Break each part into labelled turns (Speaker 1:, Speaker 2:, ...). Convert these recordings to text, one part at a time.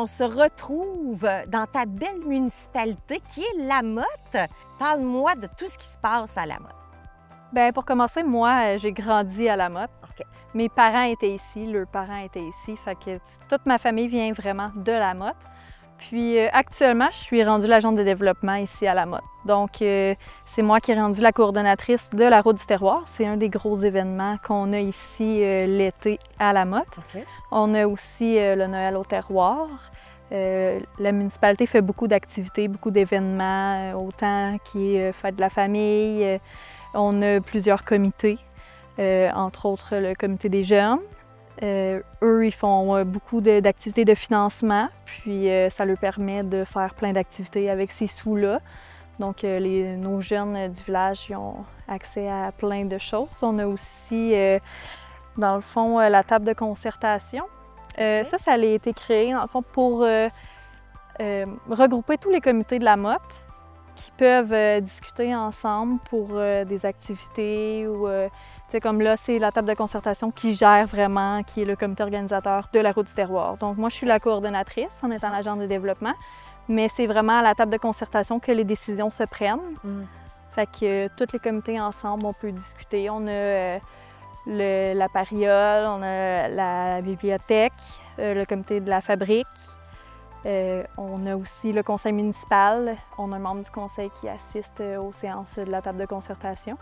Speaker 1: on se retrouve dans ta belle municipalité qui est Lamotte. Parle-moi de tout ce qui se passe à Lamotte.
Speaker 2: Bien, pour commencer, moi, j'ai grandi à Lamotte.
Speaker 1: OK.
Speaker 2: Mes parents étaient ici, leurs parents étaient ici, fait que toute ma famille vient vraiment de Lamotte. Puis actuellement, je suis rendue l'agente de développement ici à Lamotte. Donc, c'est moi qui ai rendu la coordonnatrice de la Route du terroir. C'est un des gros événements qu'on a ici l'été à Lamotte.
Speaker 1: OK.
Speaker 2: On a aussi le Noël au terroir. La municipalité fait beaucoup d'activités, beaucoup d'événements, autant qui est fête de la famille. On a plusieurs comités, entre autres le comité des jeunes. Eux, ils font beaucoup d'activités de financement, puis ça leur permet de faire plein d'activités avec ces sous-là. Donc, nos jeunes du village ils ont accès à plein de choses. On a aussi, dans le fond, la table de concertation.
Speaker 1: Okay.
Speaker 2: Ça a été créé, dans le fond, pour regrouper tous les comités de Lamotte qui peuvent discuter ensemble pour des activités ou, tu sais, comme là, c'est la table de concertation qui gère vraiment, qui est le comité organisateur de la Route du terroir. Donc, moi, je suis la coordonnatrice en étant l'agent de développement, mais c'est vraiment à la table de concertation que les décisions se prennent. Fait que tous les comités ensemble, on peut discuter. On a la pariole, on a la bibliothèque, le comité de la fabrique. On a aussi le conseil municipal. On a un membre du conseil qui assiste aux séances de la table de concertation.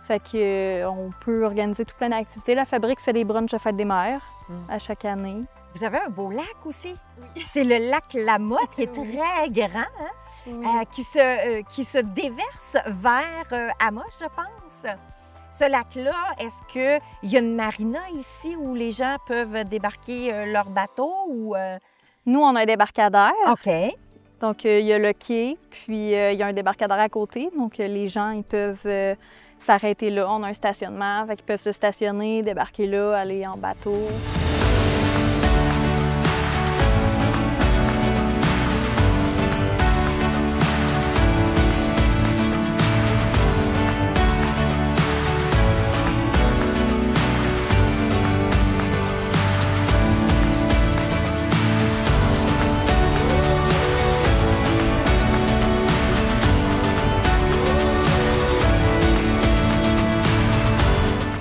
Speaker 2: Fait qu'on peut organiser tout plein d'activités. La fabrique fait des brunchs de fête des mères à chaque année.
Speaker 1: Vous avez un beau lac aussi. Oui. C'est le lac Lamotte qui est très grand, hein? Oui. Qui se déverse vers Amos, je pense. Ce lac-là, est-ce qu'il y a une marina ici où les gens peuvent débarquer leur bateau ou...
Speaker 2: Nous, on a un débarcadère.
Speaker 1: OK.
Speaker 2: Donc, il y a le quai, puis il y a un débarcadère à côté. Donc, les gens, ils peuvent s'arrêter là. On a un stationnement, fait qu'ils peuvent se stationner, débarquer là, aller en bateau.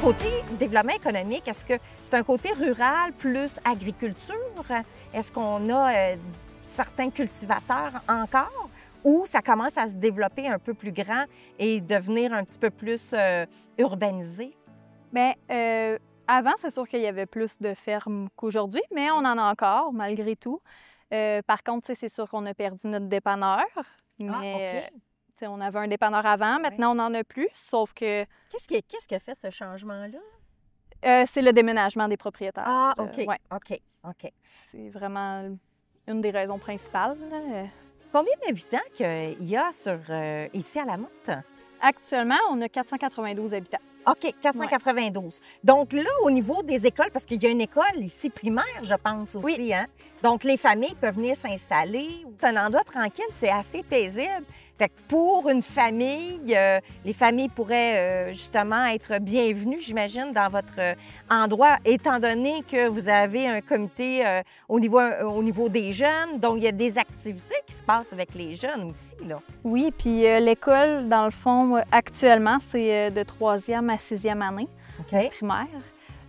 Speaker 1: Côté développement économique, est-ce que c'est un côté rural plus agriculture? Est-ce qu'on a certains cultivateurs encore? Ou ça commence à se développer un peu plus grand et devenir un petit peu plus urbanisé?
Speaker 2: Bien, avant, c'est sûr qu'il y avait plus de fermes qu'aujourd'hui, mais on en a encore, malgré tout. Par contre, c'est sûr qu'on a perdu notre dépanneur. Mais,
Speaker 1: OK.
Speaker 2: On avait un dépanneur avant, maintenant on n'en a plus, sauf que...
Speaker 1: Qu'est-ce qui a fait ce changement-là?
Speaker 2: C'est le déménagement des propriétaires.
Speaker 1: Ah, OK.
Speaker 2: Ouais.
Speaker 1: OK.
Speaker 2: C'est vraiment une des raisons principales.
Speaker 1: Combien d'habitants qu'il y a ici à Lamotte?
Speaker 2: Actuellement, on a 492 habitants.
Speaker 1: OK, 492. Ouais. Donc là, au niveau des écoles, parce qu'il y a une école ici primaire, je pense aussi, oui. Hein? Donc les familles peuvent venir s'installer. C'est un endroit tranquille, c'est assez paisible. Fait que pour une famille, les familles pourraient justement être bienvenues, j'imagine, dans votre endroit, étant donné que vous avez un comité au niveau des jeunes. Donc, il y a des activités qui se passent avec les jeunes aussi, là.
Speaker 2: Oui, puis l'école, dans le fond, actuellement, c'est de 3e à 6e année primaire.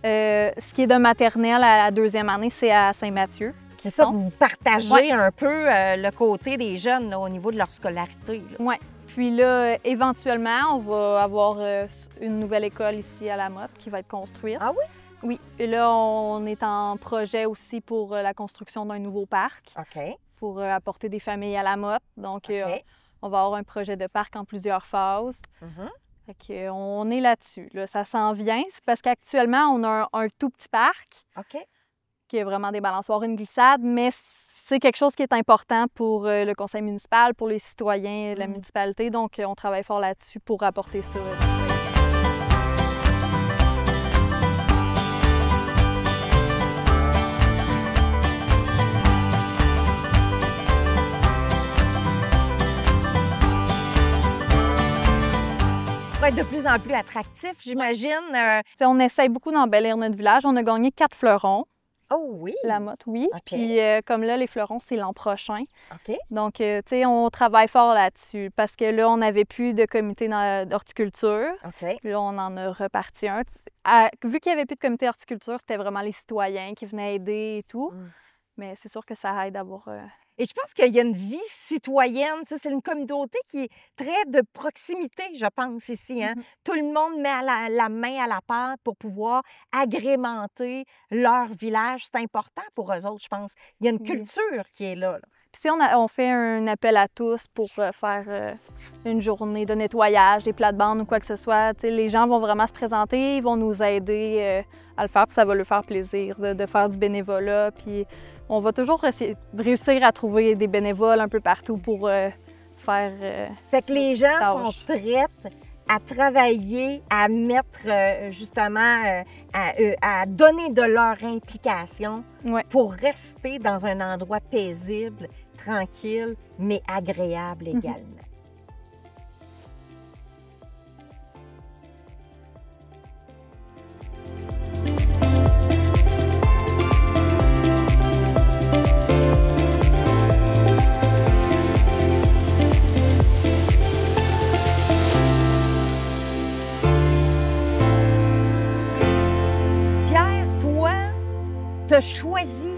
Speaker 2: Ce qui est de maternelle à la 2e année, c'est à Saint-Mathieu.
Speaker 1: C'est ça, vous partagez un peu le côté des jeunes là, au niveau de leur scolarité.
Speaker 2: Oui. Puis là, éventuellement, on va avoir une nouvelle école ici à Lamotte qui va être construite.
Speaker 1: Ah oui?
Speaker 2: Oui. Et là, on est en projet aussi pour la construction d'un nouveau parc.
Speaker 1: OK.
Speaker 2: Pour apporter des familles à Lamotte. Donc, on va avoir un projet de parc en plusieurs phases. Fait qu'on est là-dessus. Là, ça s'en vient. C'est parce qu'actuellement, on a un tout petit parc.
Speaker 1: OK.
Speaker 2: Qui est vraiment des balançoires, une glissade, mais c'est quelque chose qui est important pour le conseil municipal, pour les citoyens de la municipalité. Donc, on travaille fort là-dessus pour apporter ça.
Speaker 1: Pour être de plus en plus attractif, j'imagine.
Speaker 2: On essaye beaucoup d'embellir notre village. On a gagné 4 fleurons.
Speaker 1: Oh oui!
Speaker 2: La motte, oui.
Speaker 1: OK.
Speaker 2: Puis comme là, les fleurons, c'est l'an prochain.
Speaker 1: OK.
Speaker 2: Donc, tu sais, on travaille fort là-dessus parce que là, on n'avait plus de comité d'horticulture.
Speaker 1: OK.
Speaker 2: Puis là, on en a reparti un. Vu qu'il n'y avait plus de comité d'horticulture, c'était vraiment les citoyens qui venaient aider et tout. Mais c'est sûr que ça aide d'avoir...
Speaker 1: Et je pense qu'il y a une vie citoyenne, tu sais, c'est une communauté qui est très de proximité, je pense, ici. Hein? Tout le monde met la main à la pâte pour pouvoir agrémenter leur village. C'est important pour eux autres, je pense. Il y a une culture qui est là.
Speaker 2: Puis si on fait un appel à tous pour faire une journée de nettoyage, des plates-bandes ou quoi que ce soit, tu sais, les gens vont vraiment se présenter, ils vont nous aider à le faire, puis ça va leur faire plaisir de faire du bénévolat. Puis on va toujours essayer de réussir à trouver des bénévoles un peu partout pour faire
Speaker 1: Fait que les gens
Speaker 2: tâche.
Speaker 1: sont prêts à travailler, à mettre justement, à donner de leur implication pour rester dans un endroit paisible, tranquille, mais agréable également. Tu as choisi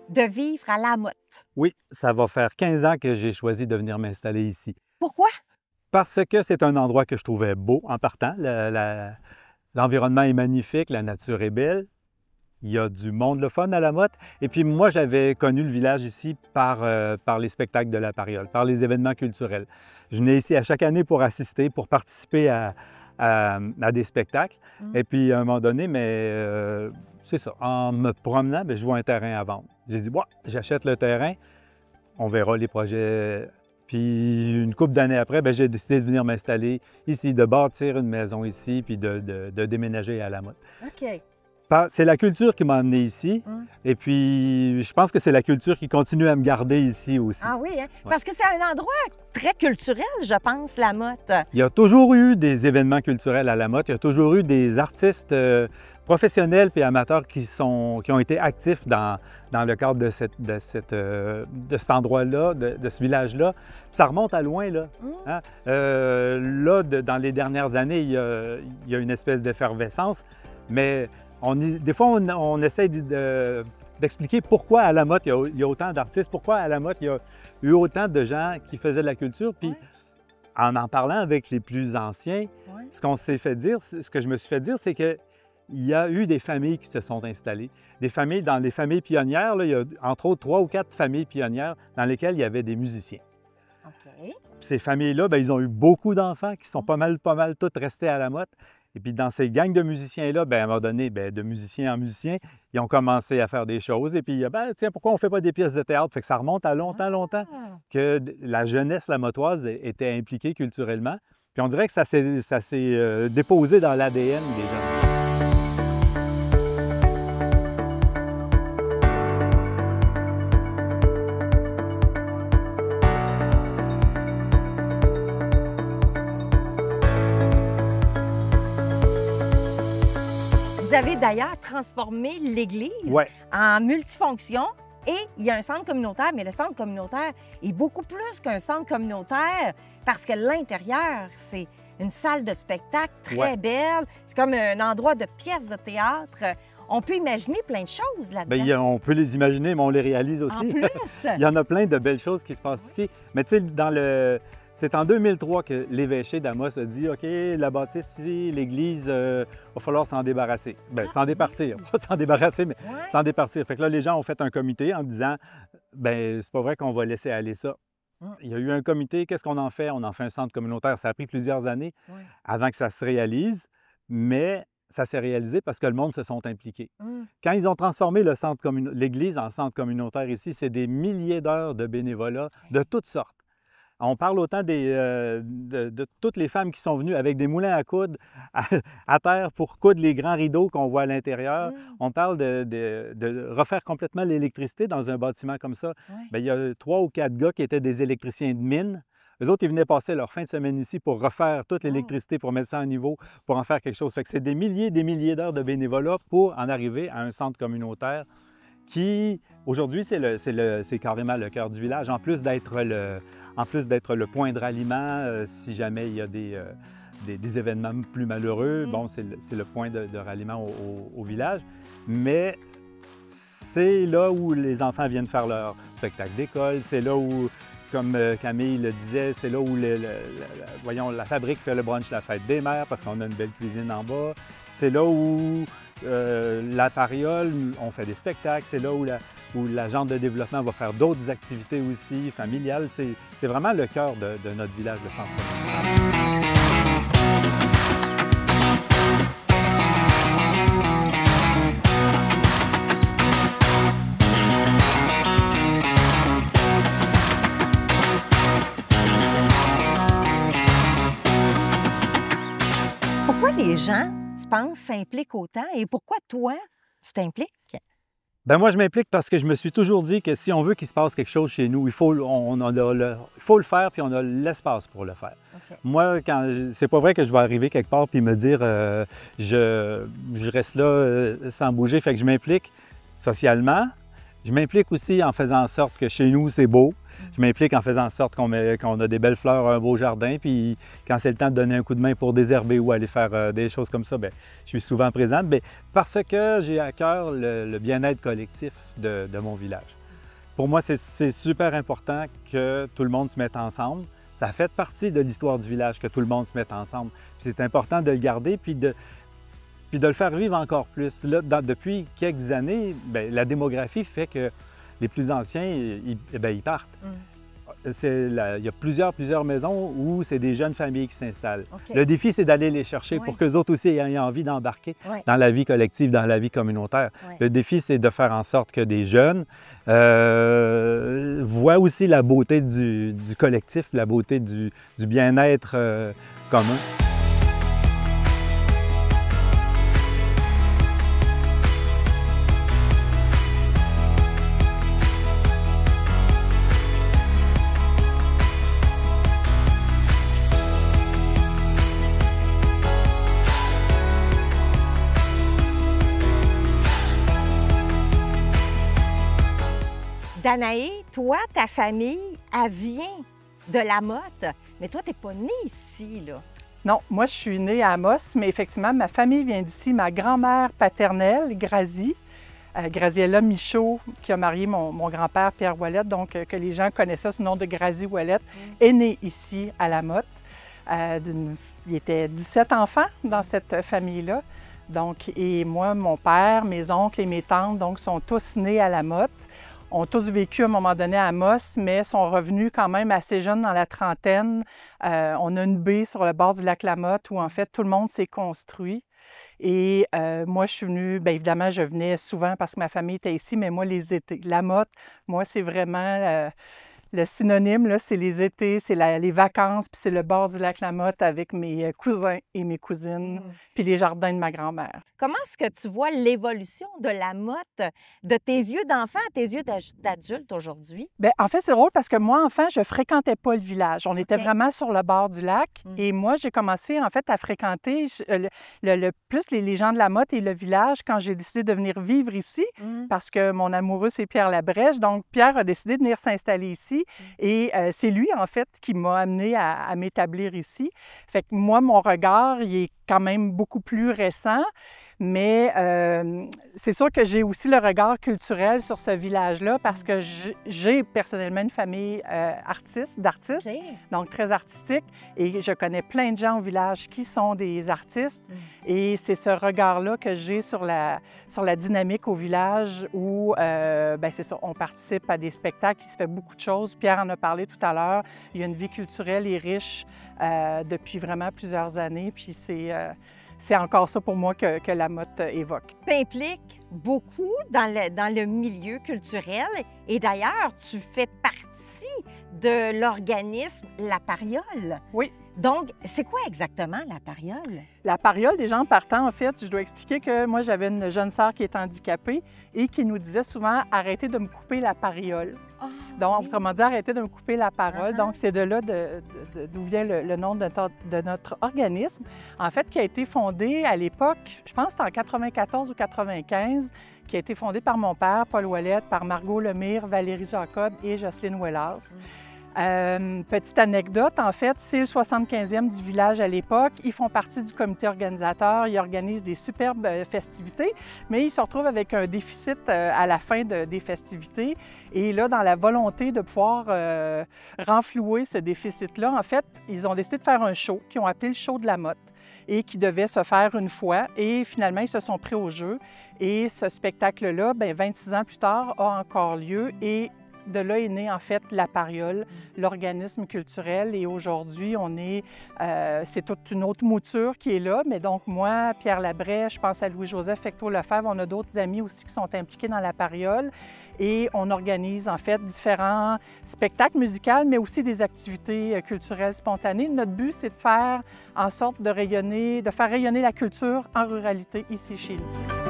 Speaker 1: de vivre à La Motte.
Speaker 3: Oui, ça va faire 15 ans que j'ai choisi de venir m'installer ici.
Speaker 1: Pourquoi?
Speaker 3: Parce que c'est un endroit que je trouvais beau en partant. L'environnement est magnifique, la nature est belle. Il y a du monde le fun à La Motte. Et puis moi, j'avais connu le village ici par les spectacles de la Pariole, par les événements culturels. Je venais ici à chaque année pour assister, pour participer à des spectacles. Et puis, à un moment donné, c'est ça, en me promenant, je vois un terrain à vendre. J'ai dit, j'achète le terrain, on verra les projets. Puis, une couple d'années après, j'ai décidé de venir m'installer ici, de bâtir une maison ici, puis de déménager à La Motte.
Speaker 1: OK.
Speaker 3: C'est la culture qui m'a amené ici. Et puis, je pense que c'est la culture qui continue à me garder ici aussi.
Speaker 1: Ah oui, hein? Parce que c'est un endroit très culturel, je pense, La Motte.
Speaker 3: Il y a toujours eu des événements culturels à La Motte. Il y a toujours eu des artistes professionnels et amateurs qui ont été actifs dans le cadre de cet endroit-là, de ce village-là. Ça remonte à loin, là. Hein? Dans les dernières années, il y a une espèce d'effervescence, mais des fois, on essaie d'expliquer pourquoi à La Motte, il y a autant d'artistes, pourquoi à La Motte, il y a eu autant de gens qui faisaient de la culture. Puis, en parlant avec les plus anciens, ce que je me suis fait dire, c'est qu'il y a eu des familles qui se sont installées. Dans les familles pionnières, là, il y a entre autres 3 ou 4 familles pionnières dans lesquelles il y avait des musiciens.
Speaker 1: OK.
Speaker 3: Ces familles-là, ils ont eu beaucoup d'enfants qui sont pas mal toutes restées à La Motte. Et puis, dans ces gangs de musiciens-là, à un moment donné, de musicien en musicien, ils ont commencé à faire des choses. Et puis, tiens, pourquoi on ne fait pas des pièces de théâtre? Fait que ça remonte à longtemps que la jeunesse lamotoise était impliquée culturellement. Puis, on dirait que ça s'est déposé dans l'ADN des gens.
Speaker 1: Vous avez d'ailleurs transformé l'église en multifonction et il y a un centre communautaire, mais le centre communautaire est beaucoup plus qu'un centre communautaire parce que l'intérieur, c'est une salle de spectacle très belle. C'est comme un endroit de pièces de théâtre. On peut imaginer plein de choses là-dedans.
Speaker 3: On peut les imaginer, mais on les réalise aussi.
Speaker 1: En plus!
Speaker 3: Il y en a plein de belles choses qui se passent ici. Mais tu sais, c'est en 2003 que l'évêché d'Amos a dit « OK, la bâtisse ici, l'église, va falloir s'en débarrasser. » S'en départir, pas s'en débarrasser, mais s'en départir. Fait que là, les gens ont fait un comité en disant « c'est pas vrai qu'on va laisser aller ça. » Il y a eu un comité, qu'est-ce qu'on en fait? On en fait un centre communautaire. Ça a pris plusieurs années avant que ça se réalise, mais ça s'est réalisé parce que le monde se sont impliqués. Quand ils ont transformé l'église en centre communautaire ici, c'est des milliers d'heures de bénévolat de toutes sortes. On parle autant de toutes les femmes qui sont venues avec des moulins à coudre à terre pour coudre les grands rideaux qu'on voit à l'intérieur. On parle de refaire complètement l'électricité dans un bâtiment comme ça. Il y a 3 ou 4 gars qui étaient des électriciens de mine. Eux autres, ils venaient passer leur fin de semaine ici pour refaire toute l'électricité, pour mettre ça à niveau, pour en faire quelque chose. Fait que c'est des milliers d'heures de bénévolat pour en arriver à un centre communautaire qui, aujourd'hui, c'est carrément le cœur du village, en plus d'être le point de ralliement si jamais il y a des événements plus malheureux. Bon, c'est le point de ralliement au village. Mais c'est là où les enfants viennent faire leur spectacle d'école. C'est là où, comme Camille le disait, c'est là où voyons, la fabrique fait le brunch La Fête des Mères parce qu'on a une belle cuisine en bas. C'est là où la Pariole, on fait des spectacles. C'est là où l'agence de développement va faire d'autres activités aussi, familiales. C'est vraiment le cœur de notre village de Centre-Val.
Speaker 1: Pourquoi les gens, tu penses, s'impliquent autant et pourquoi toi, tu t'impliques?
Speaker 3: Bien, moi, je m'implique parce que je me suis toujours dit que si on veut qu'il se passe quelque chose chez nous, il faut le faire puis on a l'espace pour le faire. Okay. Moi, c'est pas vrai que je vais arriver quelque part puis me dire je reste là sans bouger. Fait que je m'implique socialement. Je m'implique aussi en faisant en sorte que chez nous, c'est beau. Je m'implique en faisant en sorte qu'on a des belles fleurs, un beau jardin, puis quand c'est le temps de donner un coup de main pour désherber ou aller faire des choses comme ça, bien, je suis souvent présente, bien, parce que j'ai à cœur le bien-être collectif de mon village. Pour moi, c'est super important que tout le monde se mette ensemble. Ça fait partie de l'histoire du village que tout le monde se mette ensemble. C'est important de le garder, puis de le faire vivre encore plus. Là, depuis quelques années, bien, la démographie fait que les plus anciens, ils partent. Il y a plusieurs maisons où c'est des jeunes familles qui s'installent. Okay. Le défi, c'est d'aller les chercher pour qu'eux autres aussi aient envie d'embarquer dans la vie collective, dans la vie communautaire. Le défi, c'est de faire en sorte que des jeunes voient aussi la beauté du collectif, la beauté du bien-être commun.
Speaker 1: Danaé, toi, ta famille, elle vient de Lamotte, mais toi, tu n'es pas née ici, là.
Speaker 4: Non, moi, je suis née à Amos, mais effectivement, ma famille vient d'ici. Ma grand-mère paternelle, Grazie, Graziella Michaud, qui a marié mon grand-père, Pierre Ouellette, donc que les gens connaissaient sous le nom de Grazie Ouellette, est née ici, à Lamotte. Il y était 17 enfants dans cette famille-là. Donc, et moi, mon père, mes oncles et mes tantes, donc, sont tous nés à Lamotte. Ont tous vécu à un moment donné à Amos, mais sont revenus quand même assez jeunes dans la trentaine. On a une baie sur le bord du lac Lamotte où en fait tout le monde s'est construit. Et moi, je suis venue, bien évidemment, je venais souvent parce que ma famille était ici, mais moi, les étés. Lamotte, moi, c'est vraiment le synonyme, là, c'est les étés, c'est les vacances, puis c'est le bord du lac Lamotte avec mes cousins et mes cousines, puis les jardins de ma grand-mère.
Speaker 1: Comment est-ce que tu vois l'évolution de Lamotte de tes yeux d'enfant à tes yeux d'adulte aujourd'hui?
Speaker 4: Bien, en fait, c'est drôle parce que moi, enfant, je ne fréquentais pas le village. On était vraiment sur le bord du lac. Et moi, j'ai commencé, en fait, à fréquenter plus les gens de Lamotte et le village quand j'ai décidé de venir vivre ici parce que mon amoureux, c'est Pierre Labrèche. Donc, Pierre a décidé de venir s'installer ici. Et c'est lui, en fait, qui m'a amené à m'établir ici. Fait que moi, mon regard, il est quand même beaucoup plus récent. Mais c'est sûr que j'ai aussi le regard culturel sur ce village-là parce que j'ai personnellement une famille d'artistes, donc très artistique. Et je connais plein de gens au village qui sont des artistes. Et c'est ce regard-là que j'ai sur la dynamique au village où, bien c'est ça, on participe à des spectacles, il se fait beaucoup de choses. Pierre en a parlé tout à l'heure. Il y a une vie culturelle et riche depuis vraiment plusieurs années. Puis c'est encore ça pour moi que Lamotte évoque.
Speaker 1: Tu t'impliques beaucoup dans le milieu culturel et d'ailleurs, tu fais partie de l'organisme La Pariole.
Speaker 4: Oui.
Speaker 1: Donc, c'est quoi exactement La Pariole?
Speaker 4: La Pariole, des gens partant, en fait, je dois expliquer que moi, j'avais une jeune sœur qui est handicapée et qui nous disait souvent « arrêtez de me couper la pariole ». Donc, autrement dit, arrêtez de me couper la parole. Donc, c'est de là d'où vient le nom de notre organisme, en fait, qui a été fondé à l'époque, je pense que c'était en 94 ou 95, qui a été fondée par mon père, Paul Ouellette, par Margot Lemire, Valérie Jacob et Jocelyne Wellas. Petite anecdote, en fait, c'est le 75e du village à l'époque. Ils font partie du comité organisateur, ils organisent des superbes festivités, mais ils se retrouvent avec un déficit à la fin des festivités. Et là, dans la volonté de pouvoir renflouer ce déficit-là, en fait, ils ont décidé de faire un show qu'ils ont appelé le show de la motte et qui devait se faire une fois. Et finalement, ils se sont pris au jeu. Et ce spectacle-là, 26 ans plus tard, a encore lieu et de là est née, en fait, la Pariole, l'organisme culturel. Et aujourd'hui, c'est toute une autre mouture qui est là. Mais donc, moi, Pierre Labrèche, je pense à Louis-Joseph Fecteau-Lefebvre, on a d'autres amis aussi qui sont impliqués dans la Pariole. Et on organise, en fait, différents spectacles musicaux, mais aussi des activités culturelles spontanées. Notre but, c'est de faire en sorte de faire rayonner la culture en ruralité ici chez nous.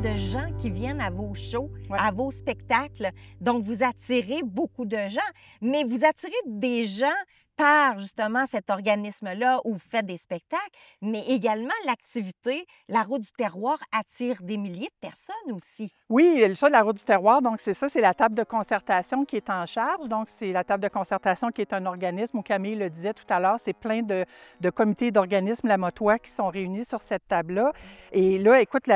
Speaker 1: De gens qui viennent à vos shows,
Speaker 4: ouais,
Speaker 1: à vos spectacles. Donc, vous attirez beaucoup de gens, mais vous attirez des gens par, justement, cet organisme-là où vous faites des spectacles, mais également l'activité, la Route du terroir attire des milliers de personnes aussi.
Speaker 4: Oui, ça, la Route du terroir, donc c'est la table de concertation qui est en charge. Donc, c'est la table de concertation qui est un organisme où Camille le disait tout à l'heure, c'est plein de comités d'organismes lamotois qui sont réunis sur cette table-là. Et là, écoute,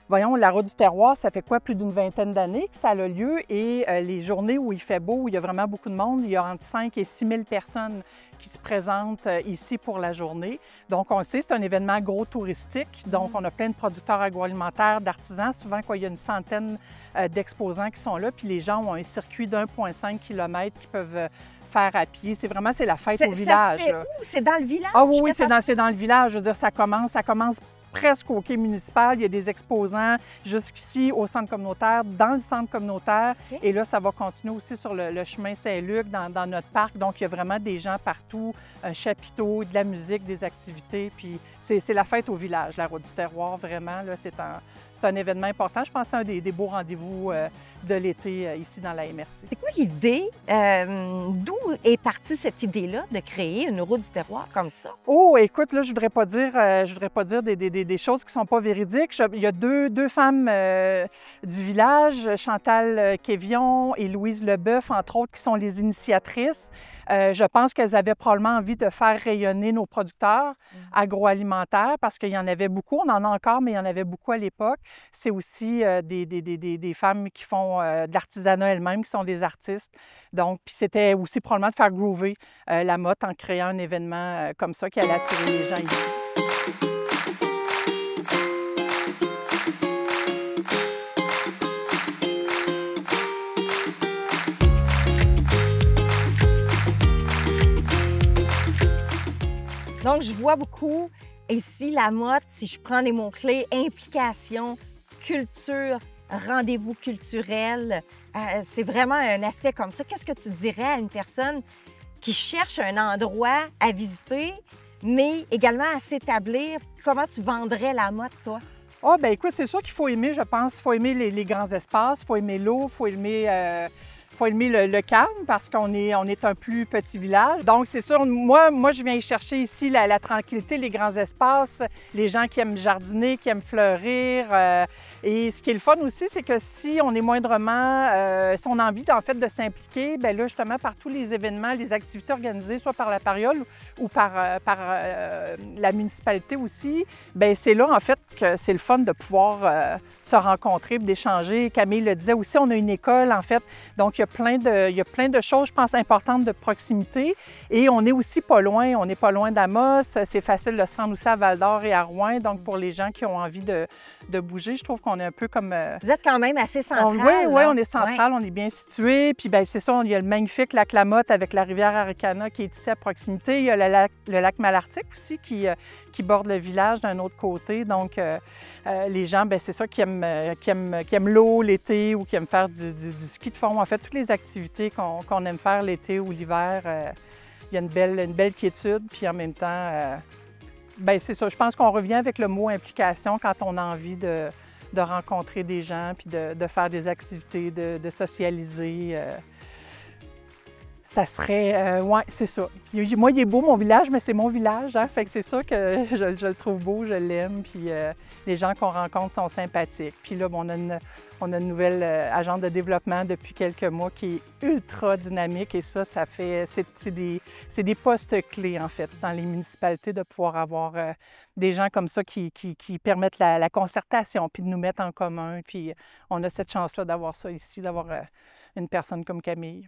Speaker 4: voyons, la Route du terroir, ça fait quoi? Plus d'une vingtaine d'années que ça a lieu et les journées où il fait beau, où il y a vraiment beaucoup de monde, il y a entre 5 et 6 000 personnes qui se présentent ici pour la journée. Donc, on le sait, c'est un événement agro-touristique. Donc, on a plein de producteurs agroalimentaires, d'artisans. Souvent, il y a une centaine d'exposants qui sont là. Puis les gens ont un circuit d'1,5 km qu'ils peuvent faire à pied. C'est la fête au village.
Speaker 1: Ça se fait où? C'est dans le village?
Speaker 4: Ah oui, c'est dans le village. Je veux dire, ça commence presque au quai municipal. Il y a des exposants jusqu'ici au centre communautaire, dans le centre communautaire. Okay. Et là, ça va continuer aussi sur le chemin Saint-Luc, dans notre parc. Donc, il y a vraiment des gens partout, un chapiteau, de la musique, des activités. Puis, c'est la fête au village, la Route du terroir, vraiment. Là, c'est un événement important. Je pense que c'est un des beaux rendez-vous de l'été ici dans la MRC.
Speaker 1: C'est quoi l'idée? D'où est partie cette idée-là de créer une Route du terroir comme ça?
Speaker 4: Oh, écoute, là, je voudrais pas dire des choses qui sont pas véridiques. Il y a deux femmes du village, Chantal Quévillon et Louise Leboeuf, entre autres, qui sont les initiatrices. Je pense qu'elles avaient probablement envie de faire rayonner nos producteurs agroalimentaires parce qu'il y en avait beaucoup. On en a encore, mais il y en avait beaucoup à l'époque. C'est aussi des femmes qui font de l'artisanat elles-mêmes, qui sont des artistes. Donc, puis c'était aussi probablement de faire groover la motte en créant un événement comme ça qui allait attirer les gens ici.
Speaker 1: Donc, je vois beaucoup ici la motte, si je prends les mots-clés, implication, culture, rendez-vous culturel. C'est vraiment un aspect comme ça. Qu'est-ce que tu dirais à une personne qui cherche un endroit à visiter, mais également à s'établir? Comment tu vendrais la motte, toi?
Speaker 4: Ah, bien écoute, c'est sûr qu'il faut aimer, je pense. Il faut aimer les grands espaces, il faut aimer l'eau, il faut aimer... faut aimer le calme parce qu'on est un plus petit village. Donc, c'est sûr, moi, je viens chercher ici la tranquillité, les grands espaces, les gens qui aiment jardiner, qui aiment fleurir. Et ce qui est le fun aussi, c'est que si on est moindrement, si on a envie, en fait, de s'impliquer, bien là, justement, par tous les événements, les activités organisées, soit par la Pariole ou par la municipalité aussi, bien c'est là, en fait, que c'est le fun de pouvoir se rencontrer, d'échanger. Camille le disait aussi, on a une école, en fait, donc il y a plein de choses, je pense, importantes de proximité. Et on est aussi pas loin, on n'est pas loin d'Amos. C'est facile de se rendre aussi à Val-d'Or et à Rouen. Donc, pour les gens qui ont envie de bouger, je trouve qu'on est un peu comme...
Speaker 1: Vous êtes quand même assez central.
Speaker 4: Oui, on est central, on est bien situé. Puis, bien, c'est ça, il y a le magnifique lac Lamotte avec la rivière Aricana qui est ici à proximité. Il y a le lac Malartic aussi qui borde le village d'un autre côté. Donc, les gens, bien, c'est ça, qui aiment l'eau l'été ou qui aiment faire du ski de fond. En fait, toutes les activités qu'on aime faire l'été ou l'hiver, il y a une belle quiétude, puis en même temps, bien, c'est ça. Je pense qu'on revient avec le mot implication quand on a envie de rencontrer des gens, puis de faire des activités, de socialiser. Ça serait... oui, c'est ça. Moi, il est beau, mon village, mais c'est mon village, hein? Fait que c'est sûr que je le trouve beau, je l'aime, puis les gens qu'on rencontre sont sympathiques. Puis là, bon, on a une nouvelle agente de développement depuis quelques mois qui est ultra dynamique et ça fait... C'est des postes clés, en fait, dans les municipalités, de pouvoir avoir des gens comme ça qui permettent la concertation, puis de nous mettre en commun. Puis on a cette chance-là d'avoir ça ici, d'avoir une personne comme Camille.